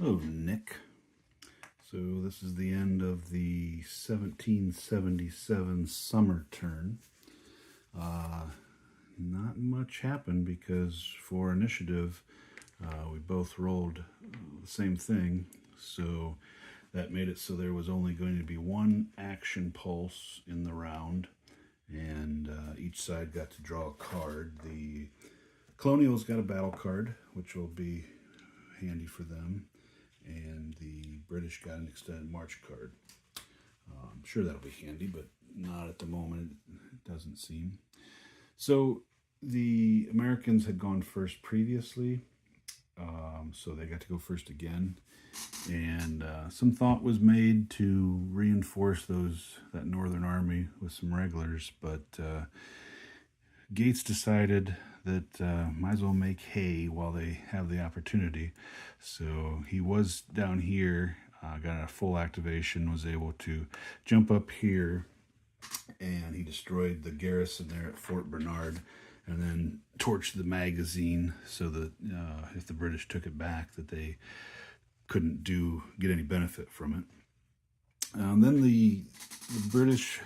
Oh, Nick. So this is the end of the 1777 summer turn. Not much happened because for initiative, we both rolled the same thing. So that made it so there was only going to be one action pulse in the round, and each side got to draw a card. The Colonials got a battle card, which will be handy for them, and the British got an extended march card. I'm sure that'll be handy, but not at the moment. It doesn't seem. So the Americans had gone first previously, so they got to go first again. And some thought was made to reinforce that Northern Army with some regulars, but Gates decided that might as well make hay while they have the opportunity. So he was down here, got a full activation, was able to jump up here, and he destroyed the garrison there at Fort Bernard, and then torched the magazine so that if the British took it back, that they couldn't get any benefit from it. Then the British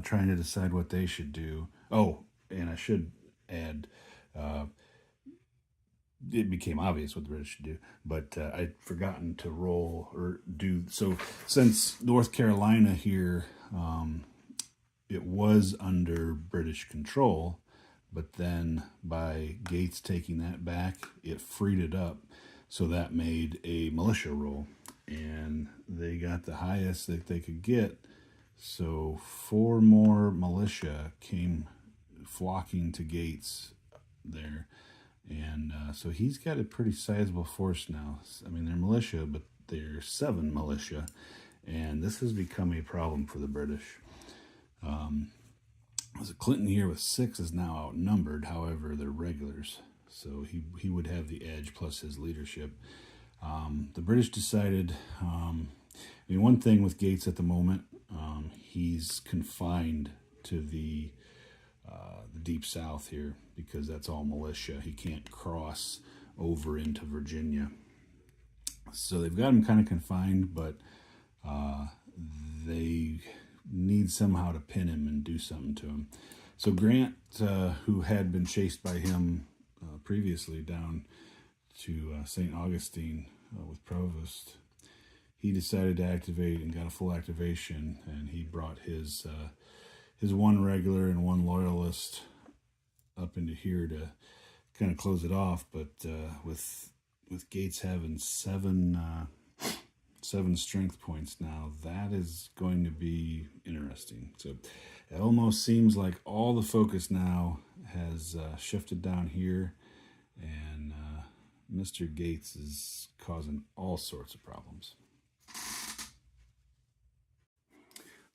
trying to decide what they should do. Oh, and I should add, it became obvious what the British should do, but I'd forgotten to roll or do. So since North Carolina here, it was under British control, but then by Gates taking that back, it freed it up. So that made a militia roll, and they got the highest that they could get. So 4 more militia came flocking to Gates there. And so he's got a pretty sizable force now. I mean, they're militia, but they're 7 militia. And this has become a problem for the British. Clinton here with 6 is now outnumbered. However, they're regulars. So he would have the edge plus his leadership. The British decided, one thing with Gates at the moment, he's confined to the deep south here because that's all militia. He can't cross over into Virginia. So they've got him kind of confined, but they need somehow to pin him and do something to him. So Grant, who had been chased by him previously down to St. Augustine with Provost, he decided to activate and got a full activation, and he brought his 1 regular and 1 loyalist up into here to kind of close it off. But with Gates having 7 strength points now, that is going to be interesting. So it almost seems like all the focus now has shifted down here, and Mr. Gates is causing all sorts of problems.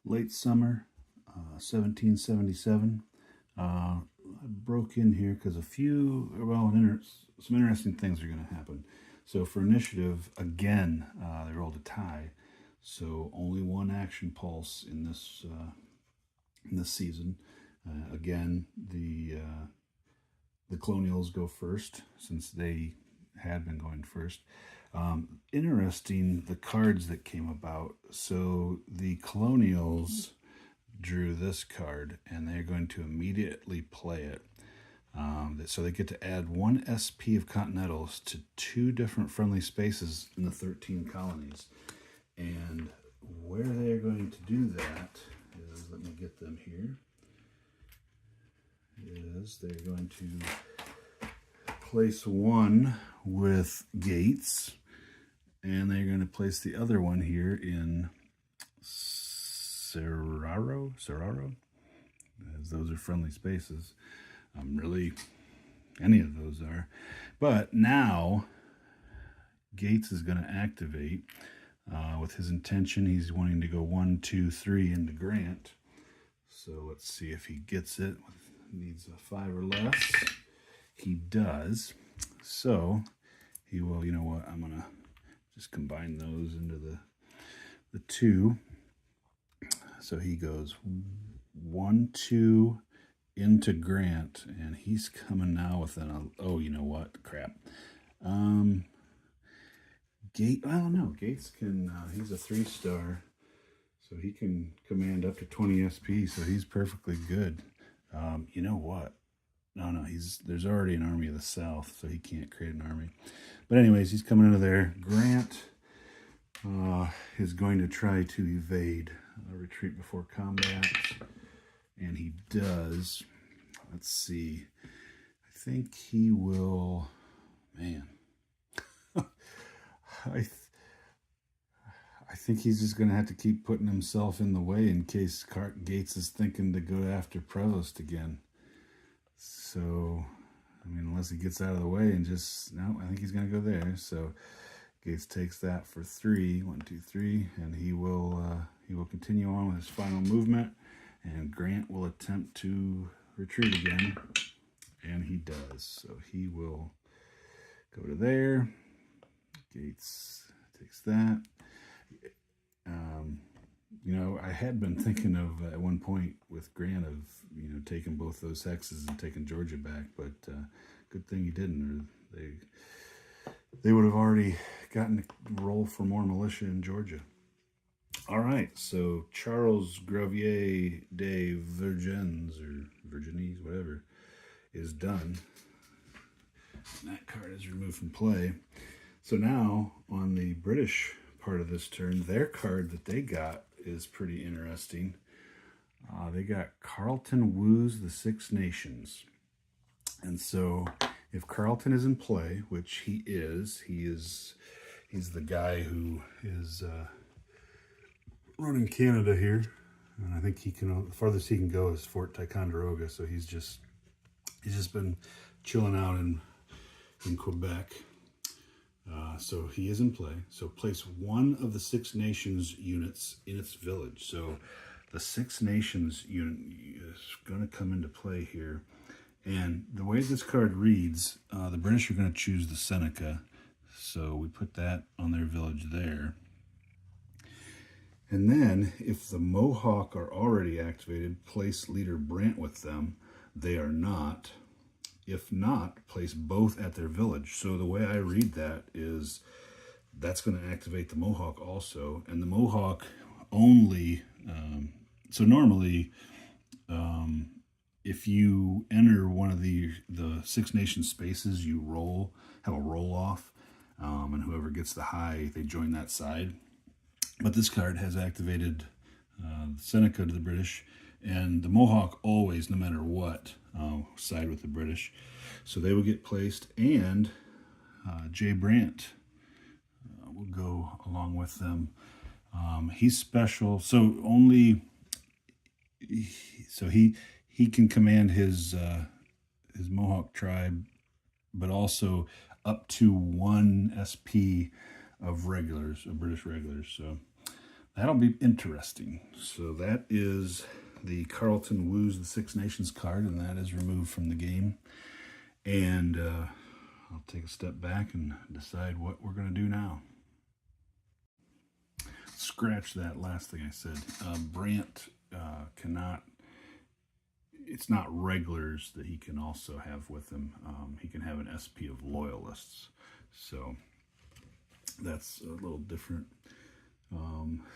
Late summer, 1777. I broke in here because some interesting things are going to happen. So for initiative, again, they rolled a tie. So only 1 action pulse in this season. Again, the Colonials go first since they had been going first. Interesting, the cards that came about. So the Colonials drew this card, and they're going to immediately play it. So they get to add 1 SP of Continentals to 2 different friendly spaces in the 13 colonies. And where they're going to do that is, let me get them here, is they're going to place 1 with Gates, and they're going to place the other one here in Serraro, as those are friendly spaces. Really, any of those are. But now, Gates is going to activate with his intention. He's wanting to go 1, 2, 3 into Grant. So let's see if he gets it. Needs a 5 or less. He does. So he will, I'm going to just combine those into the 2. So he goes 1, 2 into Grant, and he's coming now with oh, you know what? Crap. Gate, I don't know. Gates can, he's a 3-star, so he can command up to 20 SP, so he's perfectly good. You know what? No, there's already an army of the south, so he can't create an army. But anyways, he's coming into there. Grant is going to try to evade a retreat before combat, and he does. Let's see. I think he will. Man, I think he's just going to have to keep putting himself in the way in case Gates is thinking to go after Prevost again. So, I mean, unless he gets out of the way and just, no, I think he's going to go there. So Gates takes that for 3, 1, 2, 3, and he will continue on with his final movement, and Grant will attempt to retreat again, and he does. So he will go to there. Gates takes that. You know, I had been thinking of at one point with Grant of, you know, taking both those hexes and taking Georgia back, but good thing he didn't, or they would have already gotten to roll for more militia in Georgia. All right, so Charles Gravier de Vergennes, or Virginie, whatever, is done. And that card is removed from play. So now, on the British part of this turn, their card that they got is pretty interesting. They got Carleton woos the Six Nations. And so if Carleton is in play, which he's the guy who is running Canada here. And I think the farthest he can go is Fort Ticonderoga. So he's just been chilling out in Quebec. So he is in play. So place one of the Six Nations units in its village. So the Six Nations unit is going to come into play here. And the way this card reads, the British are going to choose the Seneca. So we put that on their village there. And then if the Mohawk are already activated, place leader Brant with them. They are not. If not, place both at their village. So the way I read that is that's going to activate the Mohawk also. And the Mohawk only, so normally if you enter one of the Six Nations spaces, you have a roll off, and whoever gets the high, they join that side. But this card has activated Seneca to the British, and the Mohawk always, no matter what, side with the British. So they will get placed, and Jay Brant will go along with them. He's special, so he can command his Mohawk tribe, but also up to 1 SP of regulars, of British regulars. So that'll be interesting. So that is the Carleton woos the Six Nations card, and that is removed from the game. And I'll take a step back and decide what we're going to do now. Scratch that last thing I said. Brant cannot, it's not regulars that he can also have with him. He can have an SP of loyalists. So that's a little different.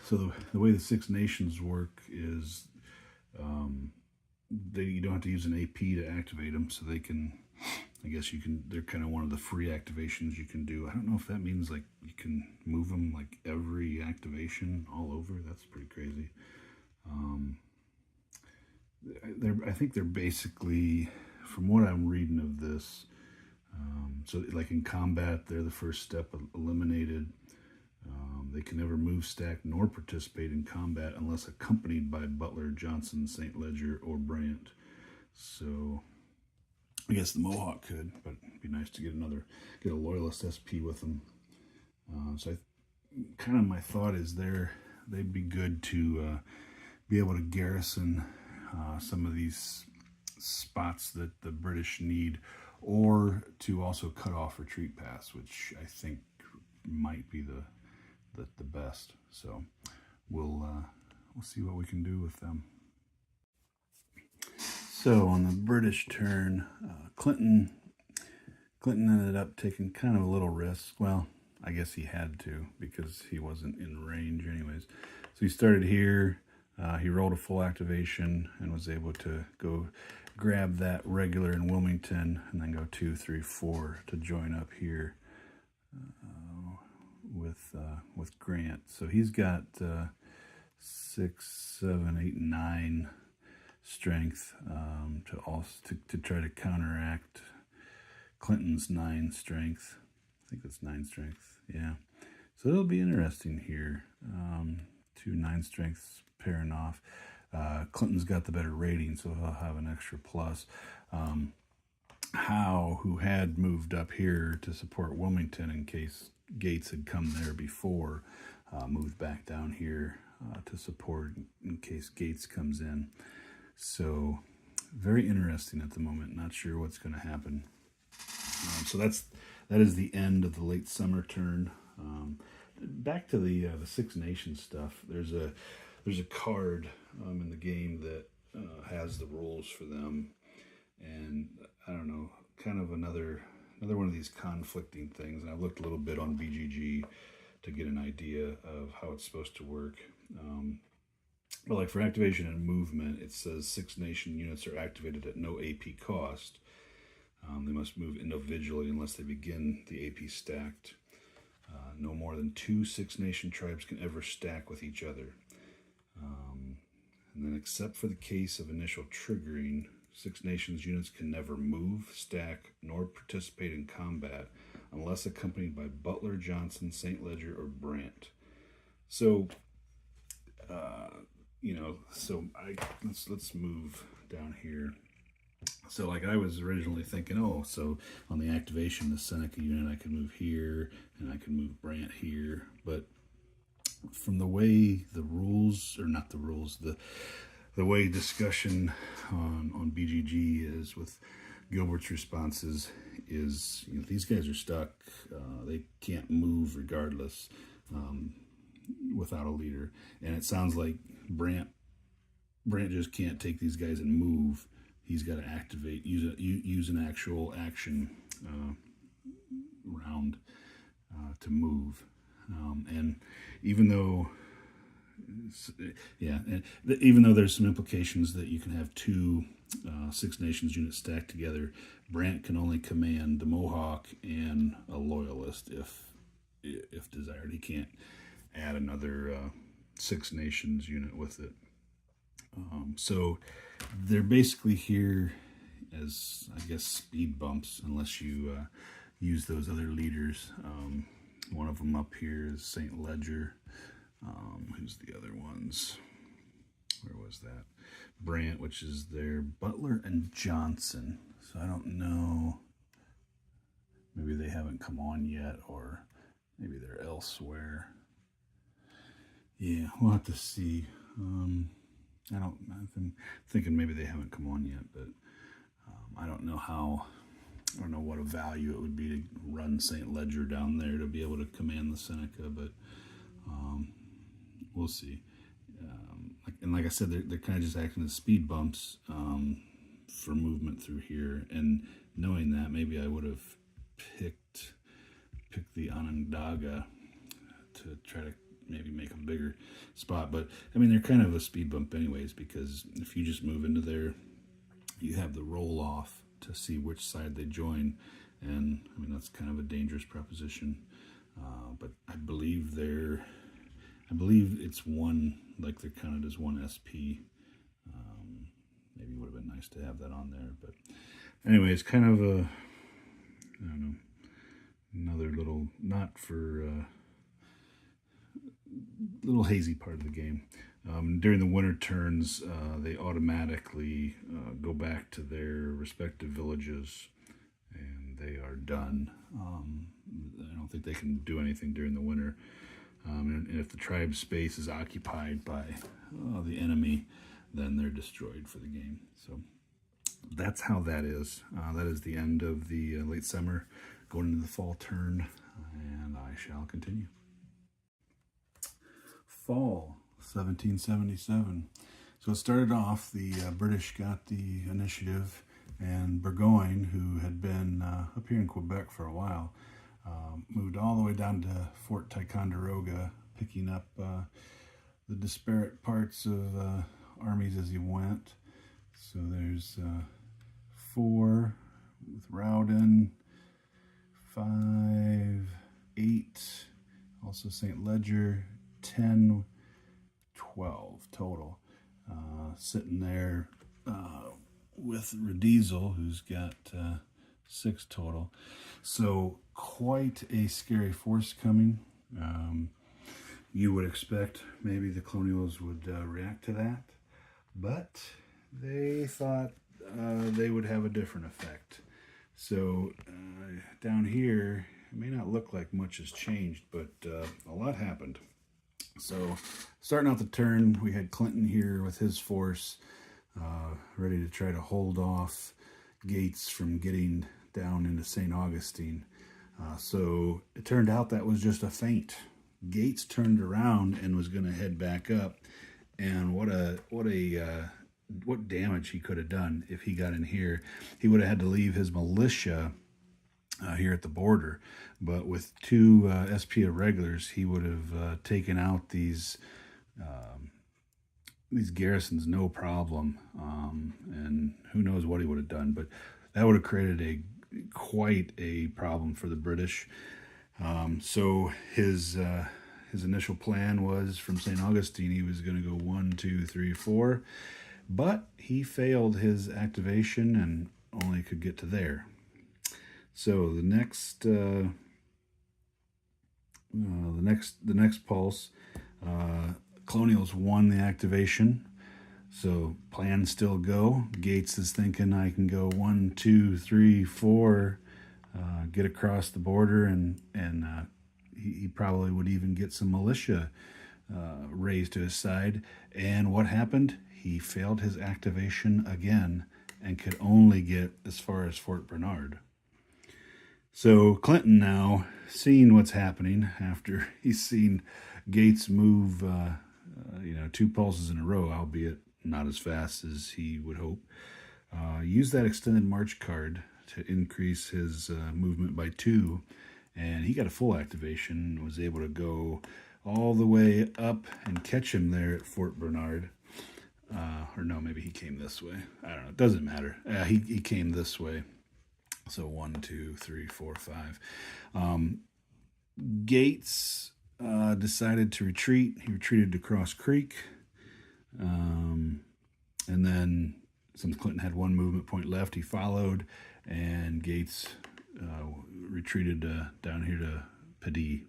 So the way the Six Nations work is you don't have to use an AP to activate them, so they can, I guess they're kind of one of the free activations you can do. I don't know if that means like you can move them like every activation all over. That's pretty crazy. I think they're basically, from what I'm reading of this, so like in combat, they're the first step eliminated. They can never move, stack, nor participate in combat unless accompanied by Butler, Johnson, St. Ledger, or Brant. So I guess the Mohawk could, but it'd be nice to get a loyalist SP with them. So kind of my thought is they'd be good to be able to garrison some of these spots that the British need, or to also cut off retreat paths, which I think might be the best. So we'll see what we can do with them. So on the British turn, Clinton ended up taking kind of a little risk. Well, I guess he had to because he wasn't in range anyways. So he started here. He rolled a full activation and was able to go grab that regular in Wilmington and then go 2, 3, 4 to join up here with Grant. So he's got 6, 7, 8, 9 strength to try to counteract Clinton's 9 strength. I think that's 9 strength. Yeah. So it'll be interesting here. 2 9 strengths pairing off. Clinton's got the better rating, so he'll have an extra plus. Howe, who had moved up here to support Wilmington in case Gates had come there before, moved back down here to support in case Gates comes in. So very interesting at the moment. Not sure what's going to happen. So that is the end of the late summer turn. Back to the Six Nations stuff. There's a card in the game that has the rules for them, and I don't know, kind of another one of these conflicting things. And I looked a little bit on BGG to get an idea of how it's supposed to work. But like for activation and movement, it says Six Nation units are activated at no AP cost. They must move individually unless they begin the AP stacked. No more than 2 Six Nation tribes can ever stack with each other. And then except for the case of initial triggering, Six Nations units can never move, stack, nor participate in combat unless accompanied by Butler, Johnson, St. Ledger, or Brant. So, let's move down here. So like I was originally thinking, so on the activation, the Seneca unit, I could move here and I could move Brant here. But from the way the rules, or not the rules, the way discussion on BGG is with Gilbert's responses is, these guys are stuck. They can't move regardless without a leader. And it sounds like Brant just can't take these guys and move. He's got to activate, use an actual action round to move. And even though, even though there's some implications that you can have 2 Six Nations units stacked together, Brant can only command the Mohawk and a Loyalist if desired. He can't add another Six Nations unit with it. So they're basically here as, I guess, speed bumps unless you use those other leaders. One of them up here is St. Ledger. Who's the other ones? Where was that? Brant, which is their Butler and Johnson. So I don't know. Maybe they haven't come on yet, or maybe they're elsewhere. Yeah, we'll have to see. I'm thinking maybe they haven't come on yet, but I don't know what a value it would be to run St. Ledger down there to be able to command the Seneca, but we'll see. Like I said, they're kind of just acting as speed bumps for movement through here, and knowing that, maybe I would have picked the Onondaga to try to maybe make a bigger spot. But I mean, they're kind of a speed bump anyways, because if you just move into there, you have the roll off to see which side they join, and I mean, that's kind of a dangerous proposition. But I believe it's one, like they're counted as one SP. Maybe it would have been nice to have that on there, but anyway, it's kind of a, I don't know, another little, not for little hazy part of the game. During the winter turns, they automatically go back to their respective villages, and they are done. I don't think they can do anything during the winter. And if the tribe's space is occupied by the enemy, then they're destroyed for the game. So that's how that is. That is the end of the late summer, going into the fall turn, and I shall continue. Fall 1777. So it started off, the British got the initiative, and Burgoyne, who had been up here in Quebec for a while, moved all the way down to Fort Ticonderoga, picking up the disparate parts of armies as he went. So there's 4 with Rowden, 5, 8, also St. Ledger, 10, 12 total. Sitting there with Rediesel, who's got 6 total. So quite a scary force coming. You would expect maybe the Colonials would react to that, but they thought they would have a different effect. So down here, it may not look like much has changed, but a lot happened. So starting out the turn, we had Clinton here with his force ready to try to hold off Gates from getting down into St. Augustine. So it turned out that was just a feint. Gates turned around and was going to head back up, and what damage he could have done if he got in here. He would have had to leave his militia here at the border, but with 2 SP irregulars, he would have taken out these garrisons no problem, and who knows what he would have done, but that would have created quite a problem for the British. So his initial plan was from St. Augustine, he was going to go 1, 2, 3, 4, but he failed his activation and only could get to there. So the next pulse, Colonials won the activation. So plans still go. Gates is thinking I can go 1, 2, 3, 4, get across the border, and he probably would even get some militia raised to his side. And what happened? He failed his activation again and could only get as far as Fort Bernard. So Clinton now, seeing what's happening after he's seen Gates move 2 pulses in a row, albeit not as fast as he would hope, used that extended march card to increase his movement by 2, and he got a full activation and was able to go all the way up and catch him there at Fort Bernard. Or no, maybe he came this way. I don't know. It doesn't matter. He came this way. So 1, 2, 3, 4, 5. Gates decided to retreat. He retreated to Cross Creek. And then, since Clinton had 1 movement point left, he followed, and Gates retreated down here to Padee.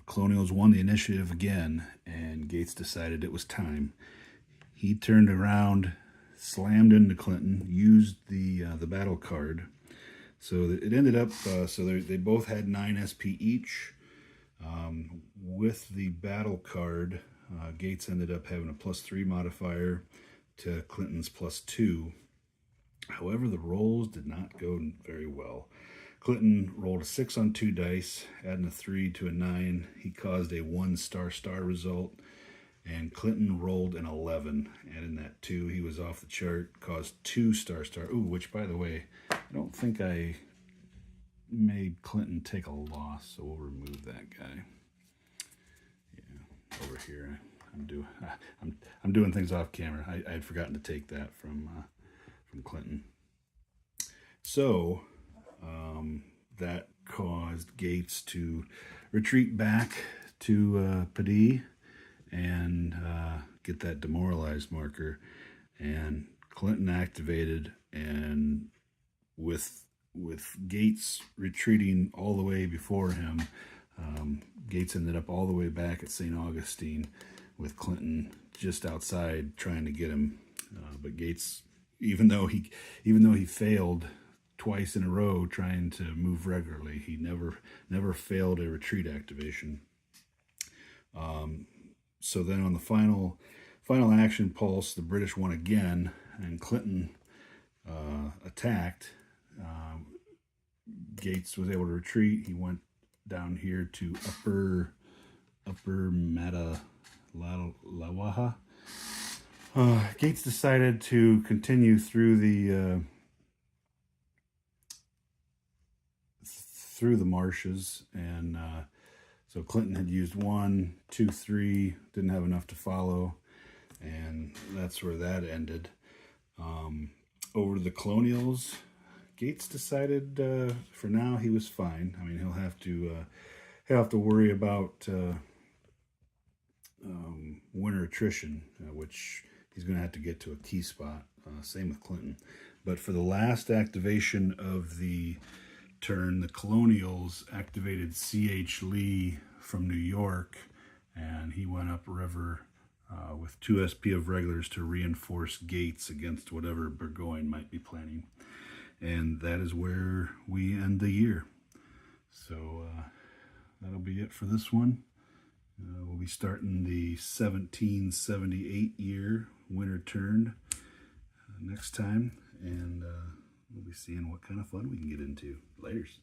Colonials won the initiative again, and Gates decided it was time. He turned around, slammed into Clinton, used the battle card. So it ended up, so they both had 9 SP each. With the battle card, Gates ended up having a +3 modifier to Clinton's +2. However, the rolls did not go very well. Clinton rolled a 6 on 2 dice, adding a 3 to a 9. He caused a 1 star result, and Clinton rolled an 11. Adding that 2, he was off the chart, caused 2 star. Ooh, which, by the way, I don't think I made Clinton take a loss, so we'll remove that guy. Yeah, over here, I'm doing things off camera. I had forgotten to take that from Clinton. So that caused Gates to retreat back to Padee and get that demoralized marker, and Clinton activated, and with Gates retreating all the way before him, Gates ended up all the way back at St. Augustine with Clinton just outside trying to get him. But Gates, even though he failed twice in a row trying to move regularly, he never failed a retreat activation. So then on the final action pulse, the British won again, and Clinton attacked. Gates was able to retreat. He went down here to Upper Matalawaha. Gates decided to continue through the through the marshes, and so Clinton had used 1, 2, 3, didn't have enough to follow, and that's where that ended. Over to the Colonials, Gates decided for now he was fine. I mean, he'll have to worry about winter attrition, which he's going to have to get to a key spot. Same with Clinton. But for the last activation of the turn, the Colonials activated C.H. Lee from New York, and he went upriver with 2 SP of regulars to reinforce Gates against whatever Burgoyne might be planning. And that is where we end the year. So that'll be it for this one. We'll be starting the 1778 year winter turn next time, and we'll be seeing what kind of fun we can get into. Laters.